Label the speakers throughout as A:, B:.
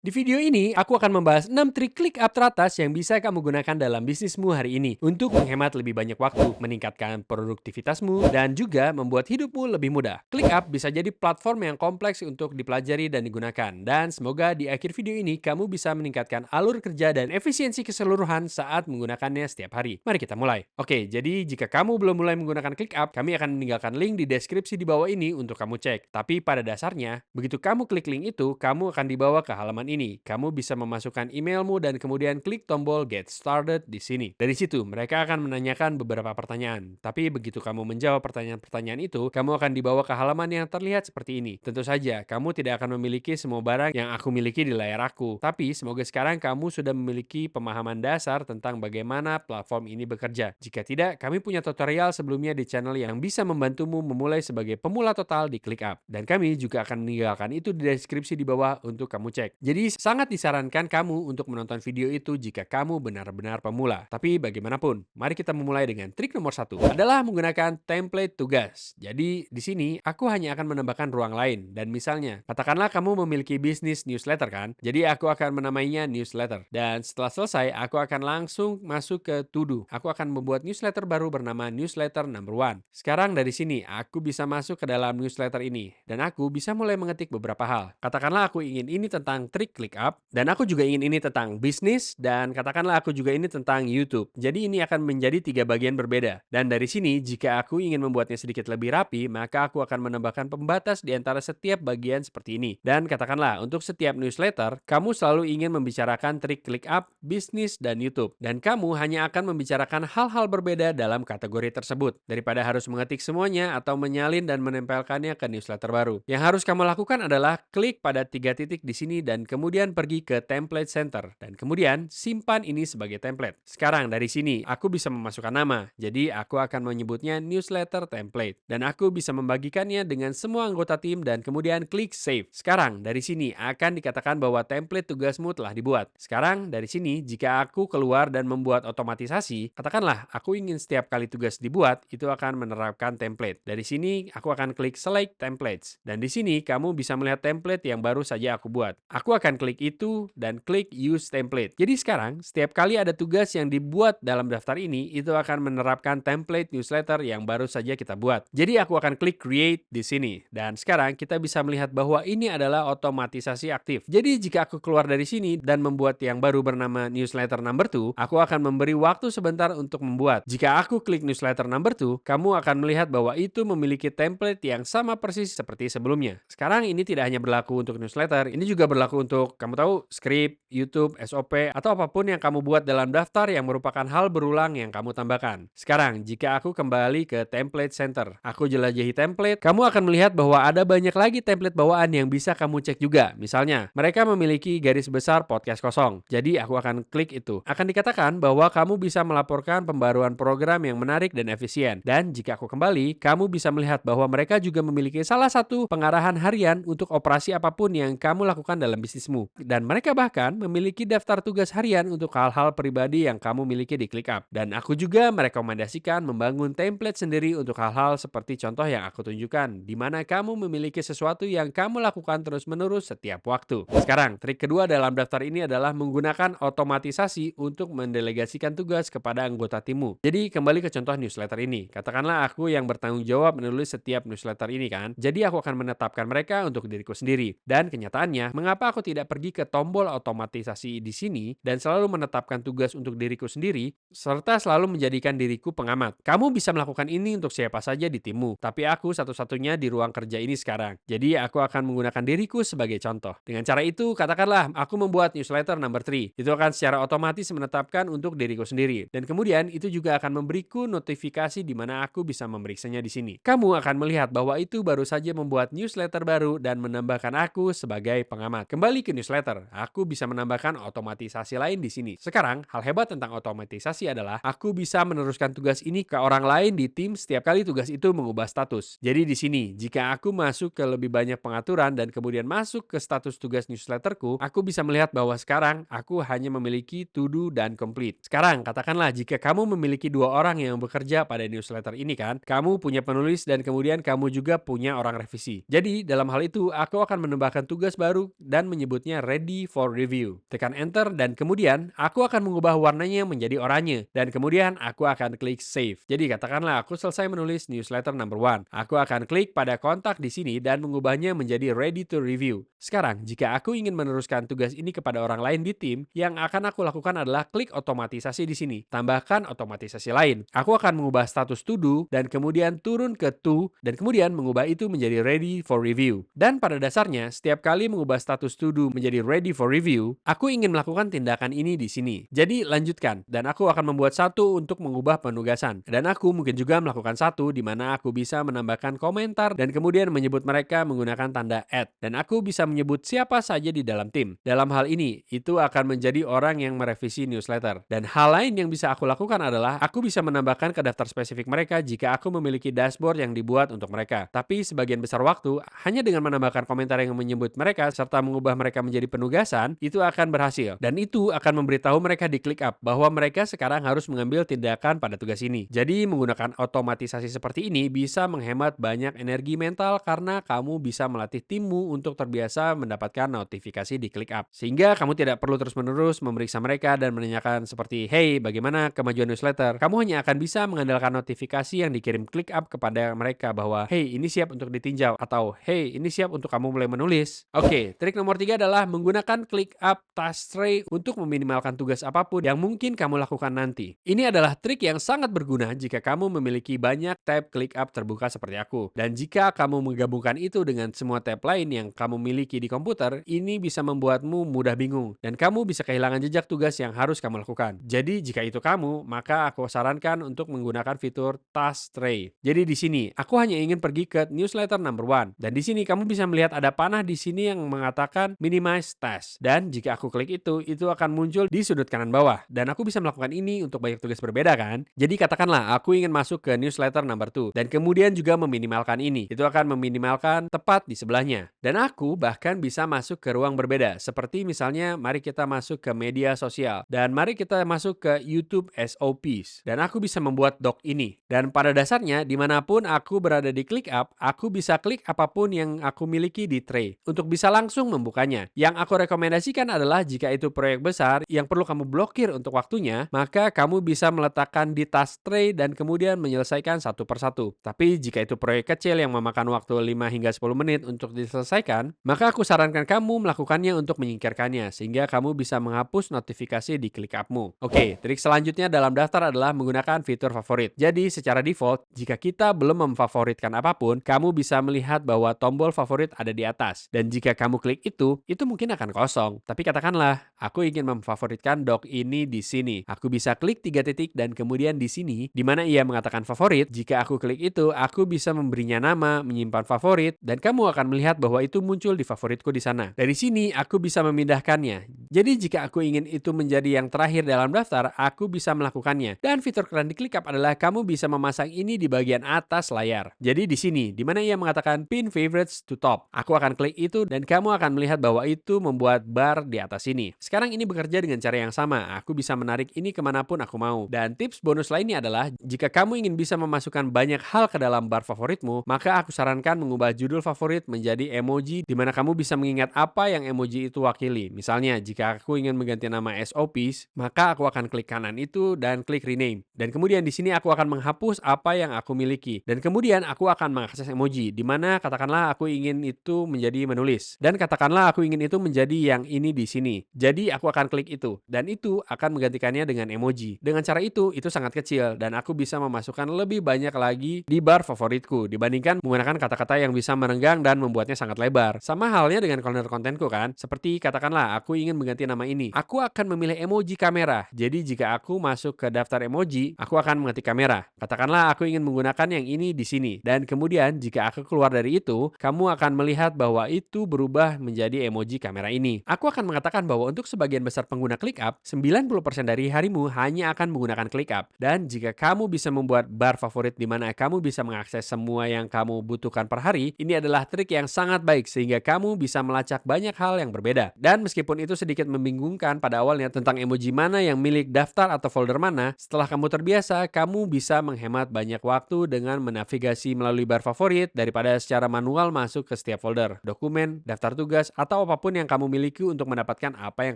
A: Di video ini, aku akan membahas 6 trik ClickUp teratas yang bisa kamu gunakan dalam bisnismu hari ini untuk menghemat lebih banyak waktu, meningkatkan produktivitasmu, dan juga membuat hidupmu lebih mudah. ClickUp bisa jadi platform yang kompleks untuk dipelajari dan digunakan, dan semoga di akhir video ini kamu bisa meningkatkan alur kerja dan efisiensi keseluruhan saat menggunakannya setiap hari. Mari kita mulai. Oke, jadi jika kamu belum mulai menggunakan ClickUp, kami akan meninggalkan link di deskripsi di bawah ini untuk kamu cek. Tapi pada dasarnya, begitu kamu klik link itu, kamu akan dibawa ke halaman ini. Kamu bisa memasukkan emailmu dan kemudian klik tombol Get Started di sini. Dari situ, mereka akan menanyakan beberapa pertanyaan. Tapi begitu kamu menjawab pertanyaan-pertanyaan itu, kamu akan dibawa ke halaman yang terlihat seperti ini. Tentu saja, kamu tidak akan memiliki semua barang yang aku miliki di layar aku. Tapi semoga sekarang kamu sudah memiliki pemahaman dasar tentang bagaimana platform ini bekerja. Jika tidak, kami punya tutorial sebelumnya di channel yang bisa membantumu memulai sebagai pemula total di ClickUp. Dan kami juga akan meninggalkan itu di deskripsi di bawah untuk kamu cek. Jadi sangat disarankan kamu untuk menonton video itu jika kamu benar-benar pemula. Tapi bagaimanapun, mari kita memulai dengan trik nomor 1 adalah menggunakan template tugas. Jadi di sini aku hanya akan menambahkan ruang lain dan misalnya katakanlah kamu memiliki bisnis newsletter kan. Jadi aku akan menamainya newsletter dan setelah selesai aku akan langsung masuk ke to do. Aku akan membuat newsletter baru bernama newsletter number one. Sekarang dari sini aku bisa masuk ke dalam newsletter ini dan aku bisa mulai mengetik beberapa hal. Katakanlah aku ingin ini tentang trik ClickUp, dan aku juga ingin ini tentang bisnis, dan katakanlah aku juga ini tentang YouTube. Jadi ini akan menjadi 3 bagian berbeda. Dan dari sini, jika aku ingin membuatnya sedikit lebih rapi, maka aku akan menambahkan pembatas di antara setiap bagian seperti ini. Dan katakanlah, untuk setiap newsletter, kamu selalu ingin membicarakan trik ClickUp, bisnis, dan YouTube. Dan kamu hanya akan membicarakan hal-hal berbeda dalam kategori tersebut, daripada harus mengetik semuanya atau menyalin dan menempelkannya ke newsletter baru. Yang harus kamu lakukan adalah klik pada 3 titik di sini dan kemudian pergi ke Template Center dan kemudian simpan ini sebagai template. Sekarang dari sini aku bisa memasukkan nama. Jadi aku akan menyebutnya newsletter template dan aku bisa membagikannya dengan semua anggota tim dan kemudian klik save. Sekarang dari sini akan dikatakan bahwa template tugasmu telah dibuat. Sekarang dari sini jika aku keluar dan membuat otomatisasi, katakanlah aku ingin setiap kali tugas dibuat itu akan menerapkan template. Dari sini aku akan klik select templates dan di sini kamu bisa melihat template yang baru saja aku buat. Aku akan klik itu dan klik use template. Jadi sekarang setiap kali ada tugas yang dibuat dalam daftar ini itu akan menerapkan template newsletter yang baru saja kita buat. Jadi aku akan klik create di sini dan sekarang kita bisa melihat bahwa ini adalah otomatisasi aktif. Jadi jika aku keluar dari sini dan membuat yang baru bernama newsletter number 2, aku akan memberi waktu sebentar untuk membuat. Jika aku klik newsletter number 2, kamu akan melihat bahwa itu memiliki template yang sama persis seperti sebelumnya. Sekarang ini tidak hanya berlaku untuk newsletter, ini juga berlaku untuk kamu tahu script, YouTube, SOP, atau apapun yang kamu buat dalam daftar yang merupakan hal berulang yang kamu tambahkan. Sekarang, jika aku kembali ke template center, aku jelajahi template, kamu akan melihat bahwa ada banyak lagi template bawaan yang bisa kamu cek juga. Misalnya, mereka memiliki garis besar podcast kosong. Jadi aku akan klik itu. Akan dikatakan bahwa kamu bisa melaporkan pembaruan program yang menarik dan efisien. Dan jika aku kembali, kamu bisa melihat bahwa mereka juga memiliki salah satu pengarahan harian untuk operasi apapun yang kamu lakukan dalam bisnismu. Dan mereka bahkan memiliki daftar tugas harian untuk hal-hal pribadi yang kamu miliki di ClickUp. Dan aku juga merekomendasikan membangun template sendiri untuk hal-hal seperti contoh yang aku tunjukkan, di mana kamu memiliki sesuatu yang kamu lakukan terus-menerus setiap waktu. Sekarang, trik kedua dalam daftar ini adalah menggunakan otomatisasi untuk mendelegasikan tugas kepada anggota timmu. Jadi kembali ke contoh newsletter ini. Katakanlah aku yang bertanggung jawab menulis setiap newsletter ini kan. Jadi aku akan menetapkan mereka untuk diriku sendiri. Dan kenyataannya, mengapa aku tidak pergi ke tombol otomatisasi di sini dan selalu menetapkan tugas untuk diriku sendiri, serta selalu menjadikan diriku pengamat. Kamu bisa melakukan ini untuk siapa saja di timmu, tapi aku satu-satunya di ruang kerja ini sekarang. Jadi aku akan menggunakan diriku sebagai contoh. Dengan cara itu, katakanlah aku membuat newsletter number 3. Itu akan secara otomatis menetapkan untuk diriku sendiri. Dan kemudian itu juga akan memberiku notifikasi di mana aku bisa memeriksanya di sini. Kamu akan melihat bahwa itu baru saja membuat newsletter baru dan menambahkan aku sebagai pengamat. Kembali ke newsletter, aku bisa menambahkan otomatisasi lain di sini. Sekarang, hal hebat tentang otomatisasi adalah aku bisa meneruskan tugas ini ke orang lain di tim setiap kali tugas itu mengubah status. Jadi di sini, jika aku masuk ke lebih banyak pengaturan dan kemudian masuk ke status tugas newsletterku, aku bisa melihat bahwa sekarang aku hanya memiliki to do dan complete. Sekarang, katakanlah jika kamu memiliki 2 orang yang bekerja pada newsletter ini kan, kamu punya penulis dan kemudian kamu juga punya orang revisi. Jadi, dalam hal itu, aku akan menambahkan tugas baru dan menyebut menyebutnya ready for review. Tekan enter dan kemudian aku akan mengubah warnanya menjadi oranye dan kemudian aku akan klik save. Jadi katakanlah aku selesai menulis newsletter number 1. Aku akan klik pada kontak di sini dan mengubahnya menjadi ready to review. Sekarang, jika aku ingin meneruskan tugas ini kepada orang lain di tim, yang akan aku lakukan adalah klik otomatisasi di sini. Tambahkan otomatisasi lain. Aku akan mengubah status to do dan kemudian turun ke to dan kemudian mengubah itu menjadi ready for review. Dan pada dasarnya, setiap kali mengubah status to do menjadi ready for review, aku ingin melakukan tindakan ini di sini. Jadi lanjutkan dan aku akan membuat satu untuk mengubah penugasan. Dan aku mungkin juga melakukan satu di mana aku bisa menambahkan komentar dan kemudian menyebut mereka menggunakan tanda @ dan aku bisa menyebut siapa saja di dalam tim. Dalam hal ini, itu akan menjadi orang yang merevisi newsletter. Dan hal lain yang bisa aku lakukan adalah aku bisa menambahkan ke daftar spesifik mereka jika aku memiliki dashboard yang dibuat untuk mereka. Tapi sebagian besar waktu, hanya dengan menambahkan komentar yang menyebut mereka serta mengubah mereka menjadi penugasan, itu akan berhasil. Dan itu akan memberitahu mereka di ClickUp bahwa mereka sekarang harus mengambil tindakan pada tugas ini. Jadi menggunakan otomatisasi seperti ini bisa menghemat banyak energi mental karena kamu bisa melatih timmu untuk terbiasa mendapatkan notifikasi di ClickUp. Sehingga kamu tidak perlu terus-menerus memeriksa mereka dan menanyakan seperti, "Hey, bagaimana kemajuan newsletter?" Kamu hanya akan bisa mengandalkan notifikasi yang dikirim ClickUp kepada mereka bahwa, "Hey, ini siap untuk ditinjau," atau "Hey, ini siap untuk kamu mulai menulis." Oke, trik nomor 3 adalah menggunakan ClickUp Task Tray untuk meminimalkan tugas apapun yang mungkin kamu lakukan nanti. Ini adalah trik yang sangat berguna jika kamu memiliki banyak tab ClickUp terbuka seperti aku. Dan jika kamu menggabungkan itu dengan semua tab lain yang kamu miliki di komputer, ini bisa membuatmu mudah bingung dan kamu bisa kehilangan jejak tugas yang harus kamu lakukan. Jadi jika itu kamu, maka aku sarankan untuk menggunakan fitur Task Tray. Jadi di sini, aku hanya ingin pergi ke newsletter number 1 dan di sini kamu bisa melihat ada panah di sini yang mengatakan minimize task. Dan jika aku klik itu akan muncul di sudut kanan bawah dan aku bisa melakukan ini untuk banyak tugas berbeda kan? Jadi katakanlah aku ingin masuk ke newsletter number 2 dan kemudian juga meminimalkan ini. Itu akan meminimalkan tepat di sebelahnya. Dan aku bahkan bisa masuk ke ruang berbeda. Seperti misalnya mari kita masuk ke media sosial dan mari kita masuk ke YouTube SOPs. Dan aku bisa membuat doc ini. Dan pada dasarnya dimanapun aku berada di ClickUp, aku bisa klik apapun yang aku miliki di tray untuk bisa langsung membukanya. Yang aku rekomendasikan adalah jika itu proyek besar yang perlu kamu blokir untuk waktunya, maka kamu bisa meletakkan di task tray dan kemudian menyelesaikan satu persatu. Tapi jika itu proyek kecil yang memakan waktu 5 hingga 10 menit untuk diselesaikan, maka aku sarankan kamu melakukannya untuk menyingkirkannya sehingga kamu bisa menghapus notifikasi di ClickUp-mu. Oke, trik selanjutnya dalam daftar adalah menggunakan fitur favorit. Jadi secara default, jika kita belum memfavoritkan apapun, kamu bisa melihat bahwa tombol favorit ada di atas. Dan jika kamu klik itu mungkin akan kosong. Tapi katakanlah, aku ingin memfavoritkan doc ini di sini. Aku bisa klik 3 titik dan kemudian di sini, di mana ia mengatakan favorit, jika aku klik itu, aku bisa memberinya nama, menyimpan favorit, dan kamu akan melihat bahwa itu muncul di favoritku di sana. Dari sini, aku bisa memindahkannya. Jadi jika aku ingin itu menjadi yang terakhir dalam daftar, aku bisa melakukannya. Dan fitur keren di ClickUp adalah kamu bisa memasang ini di bagian atas layar. Jadi di sini, di mana ia mengatakan pin favorites to top. Aku akan klik itu dan kamu akan melihat bahwa itu membuat bar di atas sini. Sekarang ini bekerja dengan cara yang sama. Aku bisa menarik ini kemanapun aku mau. Dan tips bonus lainnya adalah, jika kamu ingin bisa memasukkan banyak hal ke dalam bar favoritmu, maka aku sarankan mengubah judul favorit menjadi emoji di mana kamu bisa mengingat apa yang emoji itu wakili. Misalnya, jika aku ingin mengganti nama SOPs, maka aku akan klik kanan itu dan klik rename. Dan kemudian di sini aku akan menghapus apa yang aku miliki. Dan kemudian aku akan mengakses emoji, di mana katakanlah aku ingin itu menjadi menulis. Dan katakanlah aku ingin itu menjadi yang ini di sini. Jadi aku akan klik itu. Dan itu akan menggantikannya dengan emoji. Dengan cara itu sangat kecil. Dan aku bisa memasukkan lebih banyak lagi di bar favoritku dibandingkan menggunakan kata-kata yang bisa merenggang dan membuatnya sangat lebar. Sama halnya dengan konten-kontenku kan. Seperti katakanlah aku ingin mengganti nama ini. Aku akan memilih emoji kamera. Jadi jika aku masuk ke daftar emoji, aku akan mengetik kamera. Katakanlah aku ingin menggunakan yang ini di sini. Dan kemudian jika aku keluar dari itu, kamu akan melihat bahwa itu berubah menjadi emoji kamera ini. Aku akan mengatakan bahwa untuk untuk sebagian besar pengguna ClickUp, 90% dari harimu hanya akan menggunakan ClickUp. Dan jika kamu bisa membuat bar favorit di mana kamu bisa mengakses semua yang kamu butuhkan per hari, ini adalah trik yang sangat baik sehingga kamu bisa melacak banyak hal yang berbeda. Dan meskipun itu sedikit membingungkan pada awalnya tentang emoji mana yang milik daftar atau folder mana, setelah kamu terbiasa, kamu bisa menghemat banyak waktu dengan menavigasi melalui bar favorit daripada secara manual masuk ke setiap folder, dokumen, daftar tugas, atau apapun yang kamu miliki untuk mendapatkan apa yang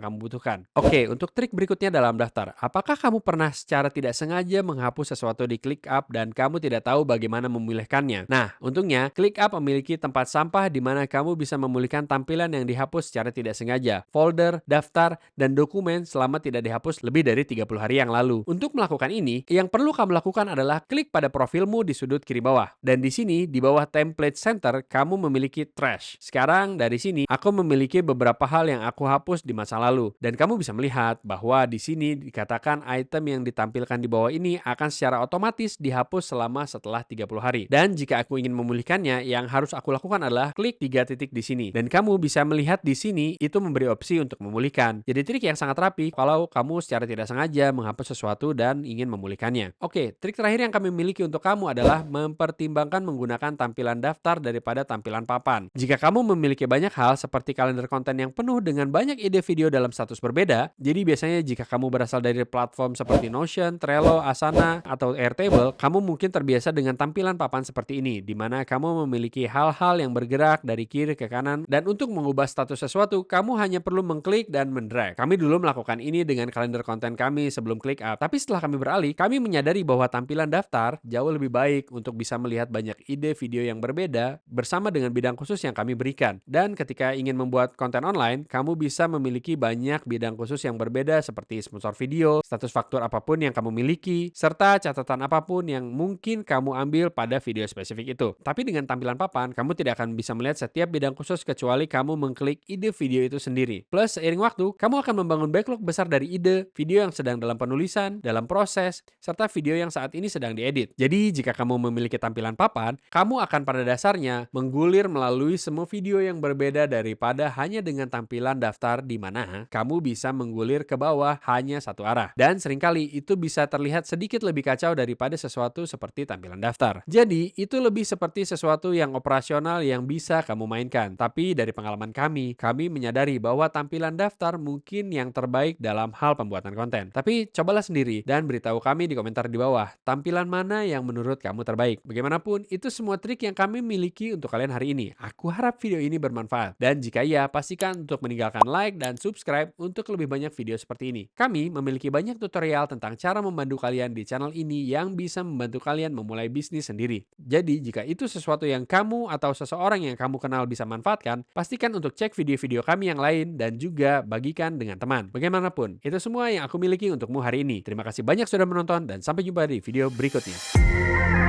A: kamu butuhkan. Oke, untuk trik berikutnya dalam daftar. Apakah kamu pernah secara tidak sengaja menghapus sesuatu di ClickUp dan kamu tidak tahu bagaimana memulihkannya? Nah, untungnya ClickUp memiliki tempat sampah di mana kamu bisa memulihkan tampilan yang dihapus secara tidak sengaja, folder, daftar, dan dokumen selama tidak dihapus lebih dari 30 hari yang lalu. Untuk melakukan ini, yang perlu kamu lakukan adalah klik pada profilmu di sudut kiri bawah. Dan di sini, di bawah template center, kamu memiliki trash. Sekarang, dari sini, aku memiliki beberapa hal yang aku hapus di masa lalu. Dan kamu bisa melihat bahwa di sini dikatakan item yang ditampilkan di bawah ini akan secara otomatis dihapus setelah 30 hari. Dan jika aku ingin memulihkannya, yang harus aku lakukan adalah klik 3 titik di sini. Dan kamu bisa melihat di sini itu memberi opsi untuk memulihkan. Jadi trik yang sangat rapi kalau kamu secara tidak sengaja menghapus sesuatu dan ingin memulihkannya. Oke, trik terakhir yang kami miliki untuk kamu adalah mempertimbangkan menggunakan tampilan daftar daripada tampilan papan. Jika kamu memiliki banyak hal seperti kalender konten yang penuh dengan banyak ide video dalam status berbeda, jadi biasanya jika kamu berasal dari platform seperti Notion, Trello, Asana, atau Airtable, kamu mungkin terbiasa dengan tampilan papan seperti ini, di mana kamu memiliki hal-hal yang bergerak dari kiri ke kanan, dan untuk mengubah status sesuatu, kamu hanya perlu mengklik dan mendrag. Kami dulu melakukan ini dengan kalender konten kami sebelum ClickUp, tapi setelah kami beralih, kami menyadari bahwa tampilan daftar jauh lebih baik untuk bisa melihat banyak ide video yang berbeda bersama dengan bidang khusus yang kami berikan. Dan ketika ingin membuat konten online, kamu bisa memiliki banyak bidang khusus yang berbeda seperti sponsor video, status faktur apapun yang kamu miliki, serta catatan apapun yang mungkin kamu ambil pada video spesifik itu. Tapi dengan tampilan papan, kamu tidak akan bisa melihat setiap bidang khusus kecuali kamu mengklik ide video itu sendiri. Plus, seiring waktu, kamu akan membangun backlog besar dari ide, video yang sedang dalam penulisan, dalam proses, serta video yang saat ini sedang diedit. Jadi, jika kamu memiliki tampilan papan, kamu akan pada dasarnya menggulir melalui semua video yang berbeda daripada hanya dengan tampilan daftar di mana kamu bisa menggulir ke bawah hanya satu arah. Dan seringkali itu bisa terlihat sedikit lebih kacau daripada sesuatu seperti tampilan daftar. Jadi, itu lebih seperti sesuatu yang operasional yang bisa kamu mainkan. Tapi dari pengalaman kami menyadari bahwa tampilan daftar mungkin yang terbaik dalam hal pembuatan konten. Tapi cobalah sendiri dan beritahu kami di komentar di bawah, tampilan mana yang menurut kamu terbaik. Bagaimanapun, itu semua trik yang kami miliki untuk kalian hari ini. Aku harap video ini bermanfaat. Dan jika iya, pastikan untuk meninggalkan like dan subscribe untuk lebih banyak video seperti ini. Kami memiliki banyak tutorial tentang cara membantu kalian di channel ini yang bisa membantu kalian memulai bisnis sendiri. Jadi, jika itu sesuatu yang kamu atau seseorang yang kamu kenal bisa manfaatkan, pastikan untuk cek video-video kami yang lain dan juga bagikan dengan teman. Bagaimanapun, itu semua yang aku miliki untukmu hari ini. Terima kasih banyak sudah menonton dan sampai jumpa di video berikutnya.